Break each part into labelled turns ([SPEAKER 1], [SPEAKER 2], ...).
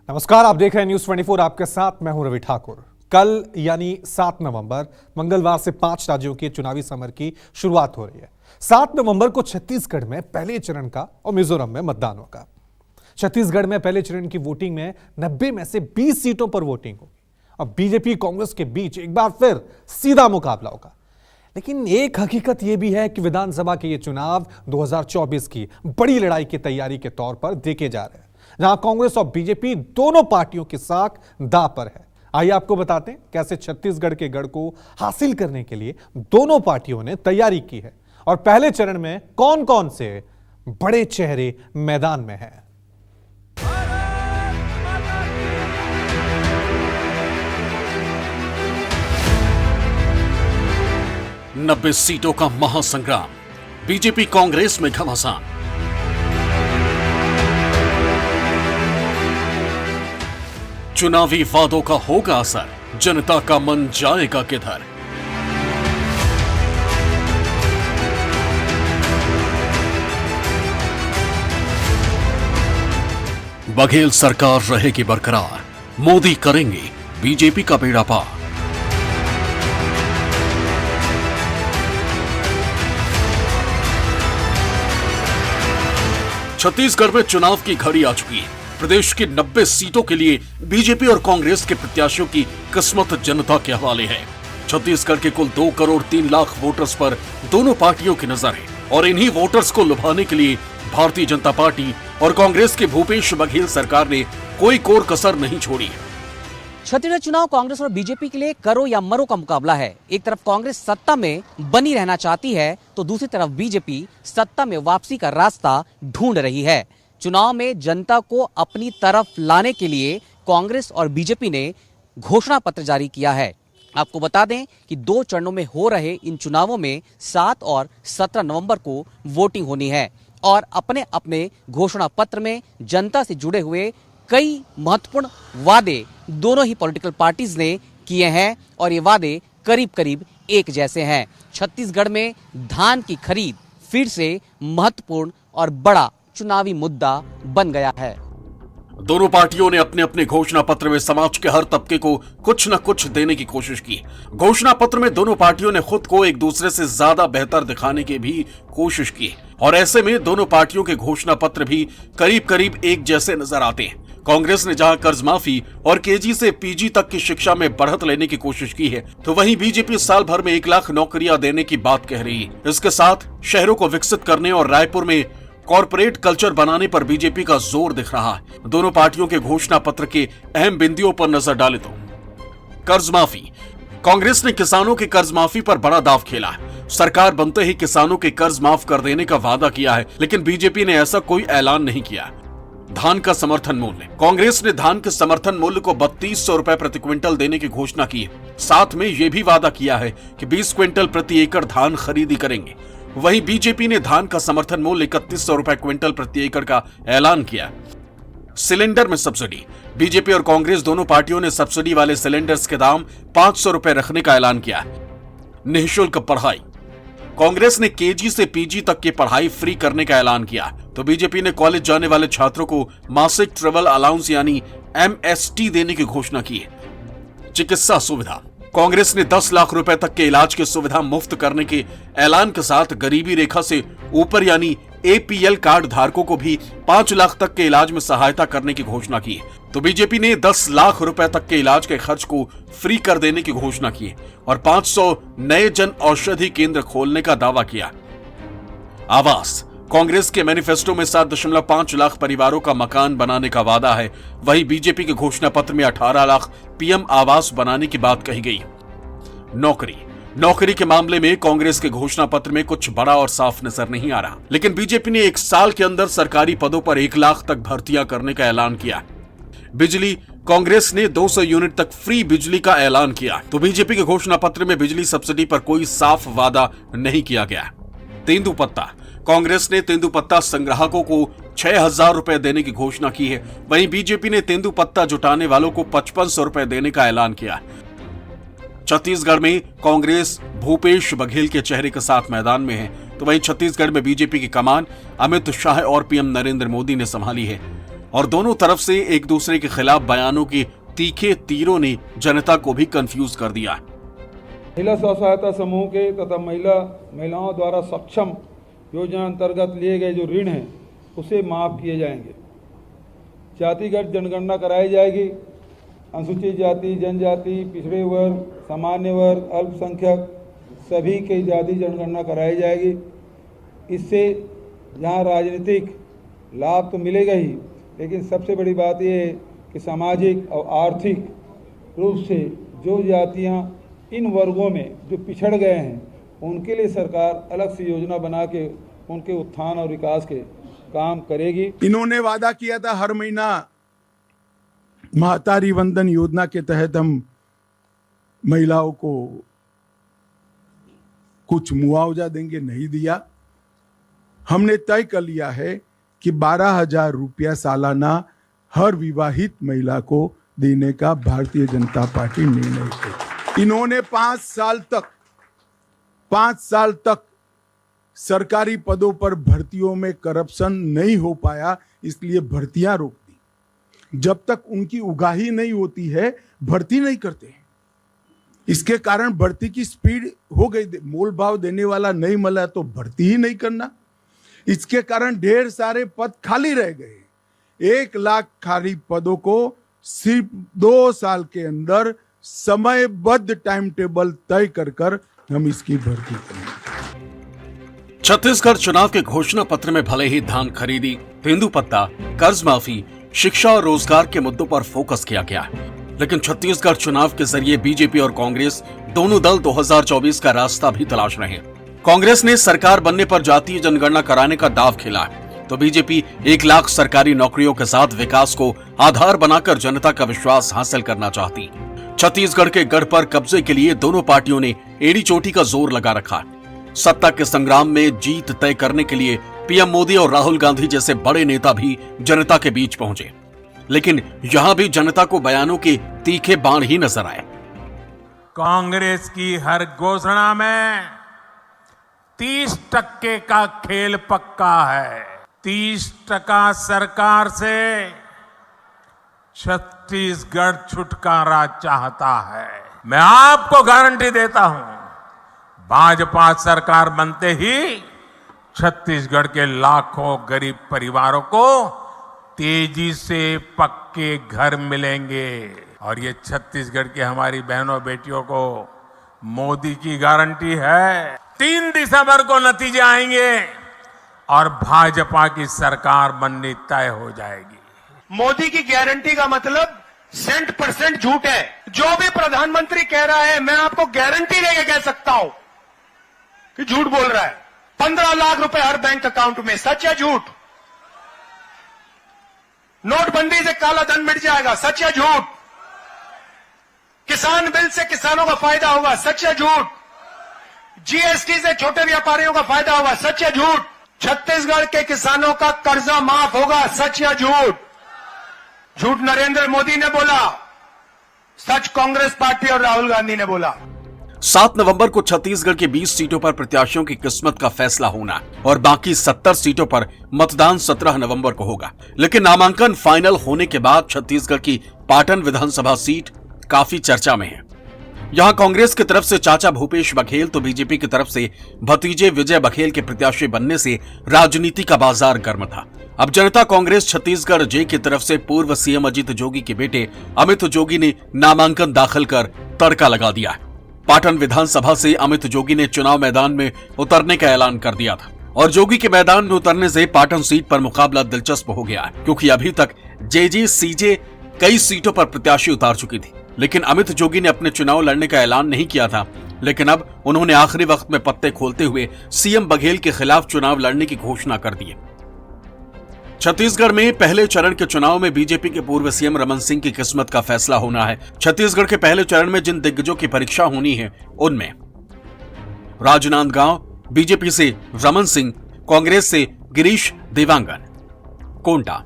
[SPEAKER 1] नमस्कार, आप देख रहे हैं न्यूज 24। आपके साथ मैं हूं रवि ठाकुर। कल यानी 7 नवंबर मंगलवार से 5 राज्यों के चुनावी समर की शुरुआत हो रही है। 7 नवंबर को छत्तीसगढ़ में पहले चरण का और मिजोरम में मतदान होगा। छत्तीसगढ़ में पहले चरण की वोटिंग में 90 में से 20 सीटों पर वोटिंग होगी और बीजेपी कांग्रेस के बीच एक बार फिर सीधा मुकाबला होगा। लेकिन एक हकीकत यह भी है कि विधानसभा के ये चुनाव 2024 की बड़ी लड़ाई की तैयारी के तौर पर देखे जा रहे हैं, जहां कांग्रेस और बीजेपी दोनों पार्टियों की साख दांव पर है। आइए आपको बताते हैं कैसे छत्तीसगढ़ के गढ़ को हासिल करने के लिए दोनों पार्टियों ने तैयारी की है और पहले चरण में कौन कौन से बड़े चेहरे मैदान में हैं।
[SPEAKER 2] 90 सीटों का महासंग्राम, बीजेपी कांग्रेस में घमासान। चुनावी वादों का होगा असर, जनता का मन जाएगा किधर। बघेल सरकार रहेगी बरकरार, मोदी करेंगे बीजेपी का बेड़ा पार। छत्तीसगढ़ में चुनाव की घड़ी आ चुकी है। प्रदेश की 90 सीटों के लिए बीजेपी और कांग्रेस के प्रत्याशियों की किस्मत जनता के हवाले है। छत्तीसगढ़ के कुल 2 करोड़ 3 लाख वोटर्स पर दोनों पार्टियों की नजर है और इन्हीं वोटर्स को लुभाने के लिए भारतीय जनता पार्टी और कांग्रेस के भूपेश बघेल सरकार ने कोई कोर कसर नहीं छोड़ी।
[SPEAKER 3] छत्तीसगढ़ चुनाव कांग्रेस और बीजेपी के लिए करो या मरो का मुकाबला है। एक तरफ कांग्रेस सत्ता में बनी रहना चाहती है तो दूसरी तरफ बीजेपी सत्ता में वापसी का रास्ता ढूंढ रही है। चुनाव में जनता को अपनी तरफ लाने के लिए कांग्रेस और बीजेपी ने घोषणा पत्र जारी किया है। आपको बता दें कि 2 चरणों में हो रहे इन चुनावों में 7 और 17 नवंबर को वोटिंग होनी है और अपने अपने घोषणा पत्र में जनता से जुड़े हुए कई महत्वपूर्ण वादे दोनों ही पॉलिटिकल पार्टीज ने किए हैं और ये वादे करीब करीब एक जैसे हैं। छत्तीसगढ़ में धान की खरीद फिर से महत्वपूर्ण और बड़ा चुनावी मुद्दा बन गया है।
[SPEAKER 2] दोनों पार्टियों ने अपने अपने घोषणा पत्र में समाज के हर तबके को कुछ न कुछ देने की कोशिश की। घोषणा पत्र में दोनों पार्टियों ने खुद को एक दूसरे से ज्यादा बेहतर दिखाने की भी कोशिश की और ऐसे में दोनों पार्टियों के घोषणा पत्र भी करीब करीब एक जैसे नजर आते हैं। कांग्रेस ने जहां कर्ज माफी और केजी से पीजी तक की शिक्षा में बढ़त लेने की कोशिश की है, तो वहीं बीजेपी साल भर में 1 लाख नौकरियां देने की बात कह रही है। इसके साथ शहरों को विकसित करने और रायपुर में कॉर्पोरेट कल्चर बनाने पर बीजेपी का जोर दिख रहा है। दोनों पार्टियों के घोषणा पत्र के अहम बिंदुओं पर नजर डाले तो कर्ज माफी। कांग्रेस ने किसानों के कर्ज माफी पर बड़ा दांव खेला है। सरकार बनते ही किसानों के कर्ज माफ कर देने का वादा किया है, लेकिन बीजेपी ने ऐसा कोई ऐलान नहीं किया। धान का समर्थन मूल्य। कांग्रेस ने धान के समर्थन मूल्य को 3200 रुपए प्रति क्विंटल देने की घोषणा की है। साथ में यह भी वादा किया है कि 20 क्विंटल प्रति एकड़ धान खरीदी करेंगे। वहीं बीजेपी ने धान का समर्थन मूल्य 3100 रुपए क्विंटल प्रति एकड़ का ऐलान किया। सिलेंडर में सब्सिडी। बीजेपी और कांग्रेस दोनों पार्टियों ने सब्सिडी वाले सिलेंडर्स के दाम 500 रुपए रखने का ऐलान किया। निःशुल्क पढ़ाई। कांग्रेस ने केजी से पीजी तक की पढ़ाई फ्री करने का ऐलान किया, तो बीजेपी ने कॉलेज जाने वाले छात्रों को मासिक ट्रेवल अलाउंस यानी MST देने की घोषणा की है। चिकित्सा सुविधा। कांग्रेस ने 10 लाख रुपए तक के इलाज की सुविधा मुफ्त करने के ऐलान के साथ गरीबी रेखा से ऊपर यानी APL कार्ड धारकों को भी 5 लाख तक के इलाज में सहायता करने की घोषणा की है। तो बीजेपी ने 10 लाख रुपए तक के इलाज के खर्च को फ्री कर देने की घोषणा की है और 500 नए जन औषधि केंद्र खोलने का दावा किया। आवास। कांग्रेस के मैनिफेस्टो में 7.5 लाख परिवारों का मकान बनाने का वादा है। वहीं बीजेपी के घोषणा पत्र में 18 लाख PM आवास बनाने की बात कही गई। नौकरी के मामले में कांग्रेस के घोषणा पत्र में कुछ बड़ा और साफ नजर नहीं आ रहा, लेकिन बीजेपी ने 1 साल के अंदर सरकारी पदों पर 1 लाख तक भर्तियां करने का ऐलान किया। बिजली। कांग्रेस ने 200 यूनिट तक फ्री बिजली का ऐलान किया, तो बीजेपी के घोषणा पत्र में बिजली सब्सिडी पर कोई साफ वादा नहीं किया गया। तेंदुपत्ता। कांग्रेस ने तेंदुपत्ता संग्राहकों को 6000 रुपए देने की घोषणा की है। वहीं बीजेपी ने तेंदुपत्ता जुटाने वालों को 5500 रुपए देने का ऐलान किया। छत्तीसगढ़ में कांग्रेस भूपेश बघेल के चेहरे के साथ मैदान में है, तो वहीं छत्तीसगढ़ में बीजेपी की कमान अमित शाह और PM नरेंद्र मोदी ने संभाली है और दोनों तरफ से एक दूसरे के खिलाफ बयानों के तीखे तीरों ने जनता को भी कंफ्यूज कर दिया।
[SPEAKER 4] महिला स्व सहायता समूह के तथा महिलाओं द्वारा सक्षम योजना अंतर्गत लिए गए जो ऋण हैं उसे माफ किए जाएंगे। जातिगत जनगणना कराई जाएगी। अनुसूचित जाति, जनजाति, पिछड़े वर्ग, सामान्य वर्ग, अल्पसंख्यक सभी की जाति जनगणना कराई जाएगी। इससे जहां राजनीतिक लाभ तो मिलेगा ही, लेकिन सबसे बड़ी बात यह है कि सामाजिक और आर्थिक रूप से जो जातियां इन वर्गों में जो पिछड़ गए हैं उनके लिए सरकार अलग से योजना बना के उनके उत्थान और विकास के काम करेगी।
[SPEAKER 5] इन्होंने वादा किया था हर महीना महतारी वंदन योजना के तहत हम महिलाओं को कुछ मुआवजा देंगे, नहीं दिया। हमने तय कर लिया है कि 12,000 रुपया सालाना हर विवाहित महिला को देने का भारतीय जनता पार्टी निर्णय है। इन्होंने 5 साल तक सरकारी पदों पर भर्तियों में करप्शन नहीं हो पाया, इसलिए भर्तियां रोक दी। जब तक उनकी उगाही नहीं होती है भर्ती नहीं करते। इसके कारण भर्ती की स्पीड हो गई। मोल भाव देने वाला नहीं मिला तो भर्ती ही नहीं करना। इसके कारण ढेर सारे पद खाली रह गए। 1 लाख खाली पदों को सिर्फ 2 साल के अंदर समयबद्ध टाइम टेबल तय कर हम इसकी भर्ती करेंगे।
[SPEAKER 2] छत्तीसगढ़ चुनाव के घोषणा पत्र में भले ही धान खरीदी, तेंदुपत्ता, कर्ज माफी, शिक्षा और रोजगार के मुद्दों पर फोकस किया गया है, लेकिन छत्तीसगढ़ चुनाव के जरिए बीजेपी और कांग्रेस दोनों दल 2024 का रास्ता भी तलाश रहे हैं। कांग्रेस ने सरकार बनने पर जातीय जनगणना कराने का दाव खेला है, तो बीजेपी 1 लाख सरकारी नौकरियों के साथ विकास को आधार बनाकर जनता का विश्वास हासिल करना चाहती। छत्तीसगढ़ के गढ़ पर कब्जे के लिए दोनों पार्टियों ने एड़ी चोटी का जोर लगा रखा है। सत्ता के संग्राम में जीत तय करने के लिए पीएम मोदी और राहुल गांधी जैसे बड़े नेता भी जनता के बीच पहुंचे, लेकिन यहां भी जनता को बयानों के तीखे बाण ही नजर आए।
[SPEAKER 6] कांग्रेस की हर घोषणा में 30% का खेल पक्का है। 30% सरकार से छत्तीसगढ़ छुटकारा चाहता है। मैं आपको गारंटी देता हूं, भाजपा सरकार बनते ही छत्तीसगढ़ के लाखों गरीब परिवारों को तेजी से पक्के घर मिलेंगे। और ये छत्तीसगढ़ की हमारी बहनों बेटियों को मोदी की गारंटी है। 3 दिसंबर को नतीजे आएंगे और भाजपा की सरकार बननी तय हो जाएगी।
[SPEAKER 7] मोदी की गारंटी का मतलब 100% झूठ है। जो भी प्रधानमंत्री कह रहा है मैं आपको गारंटी देके कह सकता हूं कि झूठ बोल रहा है। 15 लाख रुपए हर बैंक अकाउंट में, सच या झूठ? नोटबंदी से काला धन मिट जाएगा, सच या झूठ? किसान बिल से किसानों का फायदा होगा, सच या झूठ? जीएसटी से छोटे व्यापारियों का फायदा होगा, सच या झूठ? छत्तीसगढ़ के किसानों का कर्जा माफ होगा, सच या झूठ? झूठ नरेंद्र मोदी ने बोला, सच कांग्रेस पार्टी और राहुल गांधी ने बोला।
[SPEAKER 2] 7 नवंबर को छत्तीसगढ़ के 20 सीटों पर प्रत्याशियों की किस्मत का फैसला होना और बाकी 70 सीटों पर मतदान 17 नवंबर को होगा। लेकिन नामांकन फाइनल होने के बाद छत्तीसगढ़ की पाटन विधानसभा सीट काफी चर्चा में है। यहां कांग्रेस की तरफ से चाचा भूपेश बघेल तो बीजेपी की तरफ से भतीजे विजय बघेल के प्रत्याशी बनने से राजनीति का बाजार गर्म था। अब जनता कांग्रेस छत्तीसगढ़ जे की तरफ से पूर्व सीएम अजित जोगी के बेटे अमित जोगी ने नामांकन दाखिल कर तड़का लगा दिया है। पाटन विधानसभा से अमित जोगी ने चुनाव मैदान में उतरने का ऐलान कर दिया था और जोगी के मैदान में उतरने से पाटन सीट पर मुकाबला दिलचस्प हो गया है, क्योंकि अभी तक जेजे सीजे कई सीटों पर प्रत्याशी उतार चुकी थी। लेकिन अमित जोगी ने अपने चुनाव लड़ने का ऐलान नहीं किया था, लेकिन अब उन्होंने आखिरी वक्त में पत्ते खोलते हुए सीएम बघेल के खिलाफ चुनाव लड़ने की घोषणा कर दी है। छत्तीसगढ़ में पहले चरण के चुनाव में बीजेपी के पूर्व सीएम रमन सिंह की किस्मत का फैसला होना है। छत्तीसगढ़ के पहले चरण में जिन दिग्गजों की परीक्षा होनी है उनमें राजनांदगांव बीजेपी से रमन सिंह, कांग्रेस से गिरीश देवांगन, कोंटा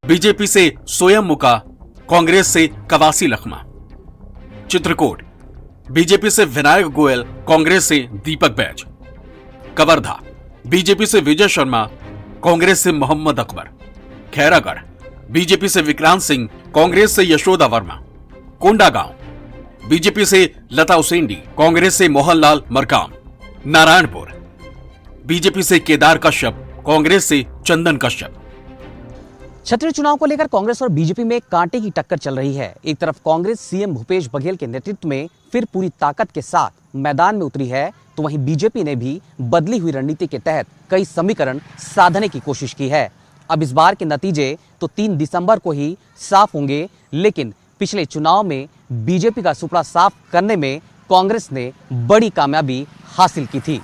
[SPEAKER 2] बीजेपी से सोयम मुका, कांग्रेस से कवासी लखमा, चित्रकूट बीजेपी से विनायक गोयल, कांग्रेस से दीपक बैज, कवर्धा बीजेपी से विजय शर्मा, कांग्रेस से मोहम्मद अकबर, खैरागढ़ बीजेपी से विक्रांत सिंह, कांग्रेस से यशोदा वर्मा। कोंडागांव बीजेपी से लता उसेंडी, कांग्रेस से मोहनलाल मरकाम। नारायणपुर बीजेपी से केदार कश्यप, कांग्रेस से चंदन कश्यप।
[SPEAKER 3] छत्तीसगढ़ चुनाव को लेकर कांग्रेस और बीजेपी में कांटे की टक्कर चल रही है। एक तरफ कांग्रेस सीएम भूपेश बघेल के नेतृत्व में फिर पूरी ताकत के साथ मैदान में उतरी है, तो वहीं बीजेपी ने भी बदली हुई रणनीति के तहत कई समीकरण साधने की कोशिश की है। अब इस बार के नतीजे तो 3 दिसंबर को ही साफ होंगे, लेकिन पिछले चुनाव में बीजेपी का सुपड़ा साफ करने में कांग्रेस ने बड़ी कामयाबी हासिल की थी।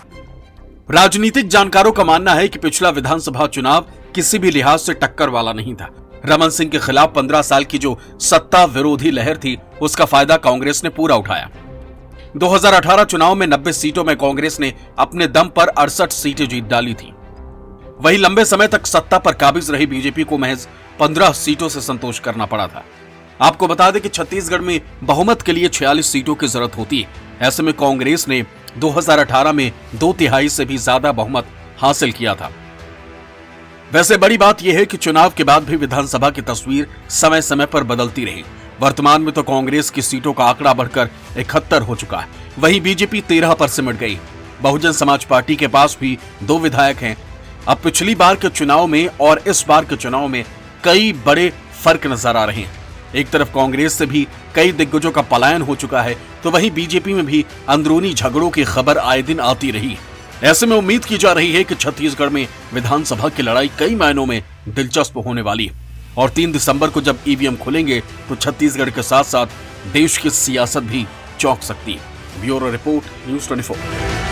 [SPEAKER 2] राजनीतिक जानकारों का मानना है कि पिछला विधानसभा चुनाव किसी भी लिहाज से टक्कर वाला नहीं था। रमन सिंह के खिलाफ 15 साल की जो सत्ता विरोधी लहर थी, उसका फायदा कांग्रेस ने पूरा उठाया। 2018 चुनाव में 90 सीटों में कांग्रेस ने अपने दम पर 68 सीटें जीत डाली थी। वहीं लंबे समय तक सत्ता पर काबिज रही बीजेपी को महज 15 सीटों से संतोष करना पड़ा था। आपको बता दें कि छत्तीसगढ़ में बहुमत के लिए 46 सीटों की जरूरत होती है। ऐसे में कांग्रेस ने 2018 में 2/3 से भी ज्यादा बहुमत हासिल किया था। वैसे बड़ी बात यह है कि चुनाव के बाद भी विधानसभा की तस्वीर समय समय पर बदलती रही। वर्तमान में तो कांग्रेस की सीटों का आंकड़ा बढ़कर 71 हो चुका है। वहीं बीजेपी 13 पर सिमट गई। बहुजन समाज पार्टी के पास भी 2 विधायक हैं। अब पिछली बार के चुनाव में और इस बार के चुनाव में कई बड़े फर्क नजर आ रहे हैं। एक तरफ कांग्रेस से भी कई दिग्गजों का पलायन हो चुका है, तो वहीं बीजेपी में भी अंदरूनी झगड़ों की खबर आए दिन आती रही है। ऐसे में उम्मीद की जा रही है कि छत्तीसगढ़ में विधानसभा की लड़ाई कई मायनों में दिलचस्प होने वाली है और 3 दिसंबर को जब ईवीएम खुलेंगे तो छत्तीसगढ़ के साथ साथ देश की सियासत भी चौंक सकती है। Bureau report, news 24।